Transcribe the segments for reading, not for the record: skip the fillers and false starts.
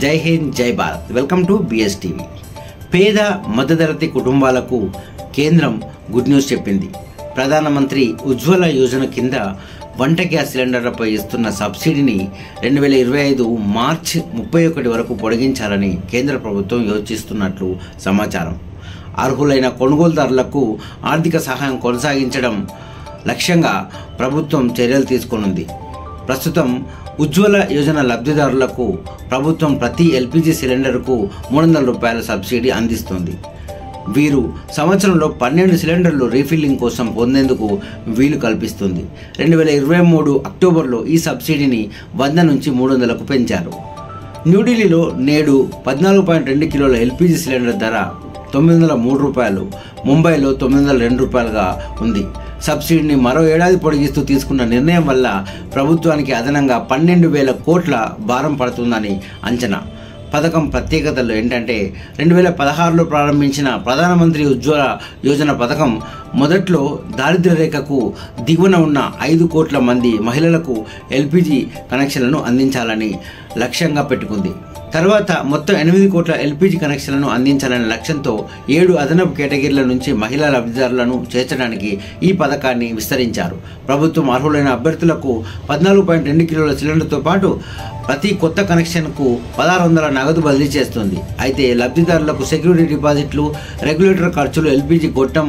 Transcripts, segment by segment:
జై హింద్ జై Bharat. Welcome to బిఎస్టీవీ. పేద మధ్యతరగతి కుటుంబాలకు కేంద్రం గుడ్ న్యూస్ చెప్పింది. ప్రధానమంత్రి ఉజ్వల యోజన కింద వంట గ్యాస్ సిలిండర్లపై ఇస్తున్న సబ్సిడీని 2025 మార్చి 31 వరకు పొడిగించాలని కేంద్ర ప్రభుత్వం యోచిస్తున్నట్లు సమాచారం. అర్హులైన కొనుగోలుదారులకు ఆర్థిక సహాయం కొనసాగించడం లక్ష్యంగా ప్రభుత్వం చర్యలు తీసుకొనుంది. ప్రస్తుతం ఉజ్వల యోజన లబ్ధిదారులకు ప్రభుత్వం ప్రతి ఎల్పిజి సిలిండర్కు 300 రూపాయల సబ్సిడీ అందిస్తుంది. వీరు సంవత్సరంలో 12 సిలిండర్లు రీఫిల్లింగ్ కోసం పొందేందుకు వీలు కల్పిస్తుంది. 2023 అక్టోబర్లో ఈ సబ్సిడీని 100 నుంచి 300కు పెంచారు. న్యూఢిల్లీలో నేడు 14.2 కిలోల ఎల్పిజి సిలిండర్ ధర 903 రూపాయలు, ముంబైలో 902 రూపాయలుగా ఉంది. సబ్సిడీని మరో ఏడాది పొడిగిస్తూ తీసుకున్న నిర్ణయం వల్ల ప్రభుత్వానికి అదనంగా 12,000 కోట్ల భారం పడుతుందని అంచనా. పథకం ప్రత్యేకతలు ఏంటంటే 2016లో ప్రారంభించిన ప్రధానమంత్రి ఉజ్వల యోజన పథకం మొదట్లో దారిద్ర్య రేఖకు దిగువన ఉన్న 5 కోట్ల మంది మహిళలకు ఎల్పిజి కనెక్షన్లను అందించాలని లక్ష్యంగా పెట్టుకుంది. తర్వాత మొత్తం 8 కోట్ల ఎల్పిజి కనెక్షన్లను అందించాలనే లక్ష్యంతో 7 అదనపు కేటగిరీల నుంచి మహిళా లబ్ధిదారులను చేర్చడానికి ఈ పథకాన్ని విస్తరించారు. ప్రభుత్వం అర్హులైన అభ్యర్థులకు 14.2 కిలోల సిలిండర్తో పాటు ప్రతి కొత్త కనెక్షన్కు 1,600 నగదు బదిలీ చేస్తుంది. అయితే లబ్ధిదారులకు సెక్యూరిటీ డిపాజిట్లు, రెగ్యులేటర్ ఖర్చులు, ఎల్పిజి గొట్టం,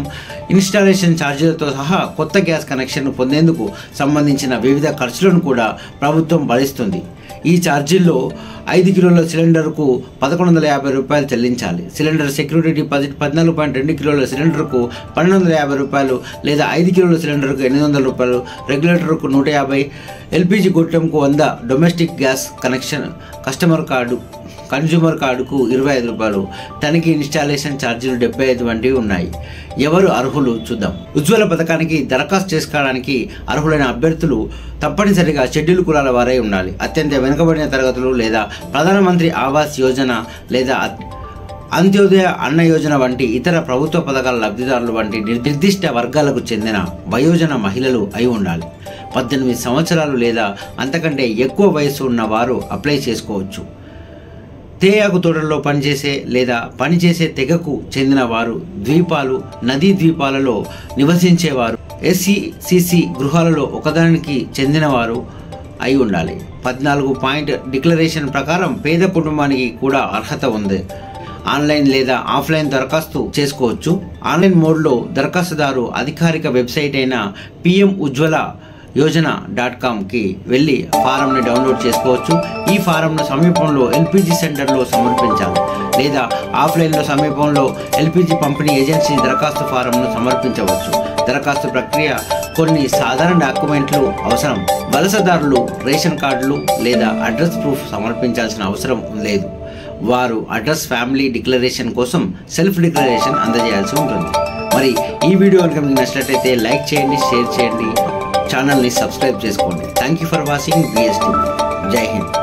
ఇన్స్టాలేషన్ ఛార్జీలతో సహా కొత్త గ్యాస్ కనెక్షన్ పొందేందుకు సంబంధించిన వివిధ ఖర్చులను కూడా ప్రభుత్వం భరిస్తుంది. ఈ ఛార్జీల్లో 5 కిలోల సిలిండర్కు 1,150 రూపాయలు చెల్లించాలి. సిలిండర్ సెక్యూరిటీ డిపాజిట్ 14.2 కిలోల సిలిండర్కు 1,250 రూపాయలు లేదా 5 కిలోల సిలిండర్కు 800 రూపాయలు, రెగ్యులేటర్కు 150, ఎల్పిజి గొట్టంకు 100, డొమెస్టిక్ గ్యాస్ కనెక్షన్ కన్జ్యూమర్ కార్డుకు 25 రూపాయలు, తనిఖీ ఇన్స్టాలేషన్ ఛార్జీలు 75 వంటివి ఉన్నాయి. ఎవరు అర్హులు చూద్దాం. ఉజ్వల పథకానికి దరఖాస్తు చేసుకోవడానికి అర్హులైన అభ్యర్థులు తప్పనిసరిగా షెడ్యూల్ కులాల వారై ఉండాలి. అత్యంత వెనుకబడిన తరగతులు లేదా ప్రధానమంత్రి ఆవాస్ యోజన లేదా అంత్యోదయ అన్న యోజన వంటి ఇతర ప్రభుత్వ పథకాల లబ్ధిదారులు వంటి నిర్దిష్ట వర్గాలకు చెందిన వయోజన మహిళలు అయి ఉండాలి. 18 సంవత్సరాలు లేదా అంతకంటే ఎక్కువ వయసు ఉన్న వారు అప్లై చేసుకోవచ్చు. తేయాకు తోటల్లో పనిచేసే లేదా పనిచేసే తెగకు చెందిన వారు, ద్వీపాలు, నదీ ద్వీపాలలో నివసించేవారు, ఎస్సీసీసీ గృహాలలో ఒకదానికి చెందినవారు అయి ఉండాలి. 14 పాయింట్ డిక్లరేషన్ ప్రకారం పేద కుటుంబానికి కూడా అర్హత ఉంది. ఆన్లైన్ లేదా ఆఫ్లైన్ దరఖాస్తు చేసుకోవచ్చు. ఆన్లైన్ మోడ్లో దరఖాస్తుదారు అధికారిక వెబ్సైట్ అయిన pmujwala.com/కి వెళ్ళి ఫారంని డౌన్లోడ్ చేసుకోవచ్చు. ఈ ఫారంను సమీపంలో ఎల్పిజి సెంటర్లో సమర్పించాలి లేదా ఆఫ్లైన్లో సమీపంలో ఎల్పిజి పంపిణీ ఏజెన్సీ దరఖాస్తు ఫారంను సమర్పించవచ్చు. దరఖాస్తు ప్రక్రియ కొన్ని సాధారణ డాక్యుమెంట్లు అవసరం. వలసదారులు రేషన్ కార్డులు లేదా అడ్రస్ ప్రూఫ్ సమర్పించాల్సిన అవసరం లేదు. వారు అడ్రస్ ఫ్యామిలీ డిక్లరేషన్ కోసం సెల్ఫ్ డిక్లరేషన్ అందజేయాల్సి ఉంటుంది. మరి ఈ వీడియో కనుక మీకు నచ్చినట్లయితే లైక్ చేయండి, షేర్ చేయండి, ఛానల్ని సబ్స్క్రైబ్ చేసుకోండి. Thank you for watching BSTV. జై హింద్.